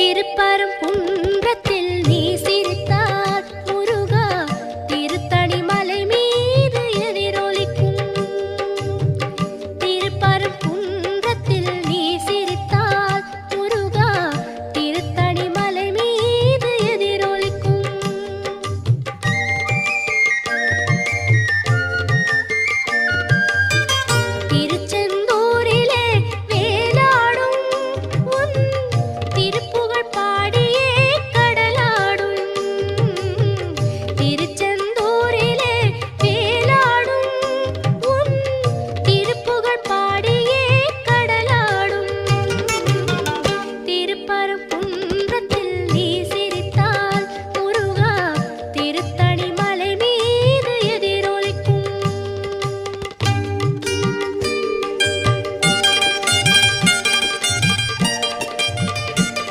திருப்பரங்குன்றத்தில் நீ சிரித்தால் முருகா திருத்தணி மலை மீது எதிரொலிக்கும். திருப்பரங்குன்றத்தில் நீ சிரித்தால் முருகா திருத்தணி மலை மீது எதிரொலிக்கும். திருச்செந்தூரிலே வேலாடும் உன் திருப்புகழ் பாடியே கடலாடும். திருச்செந்தூரிலே வேலாடும் உன் திருப்புகழ் பாடியே கடலாடும். திருப்பரங்குன்றத்தில்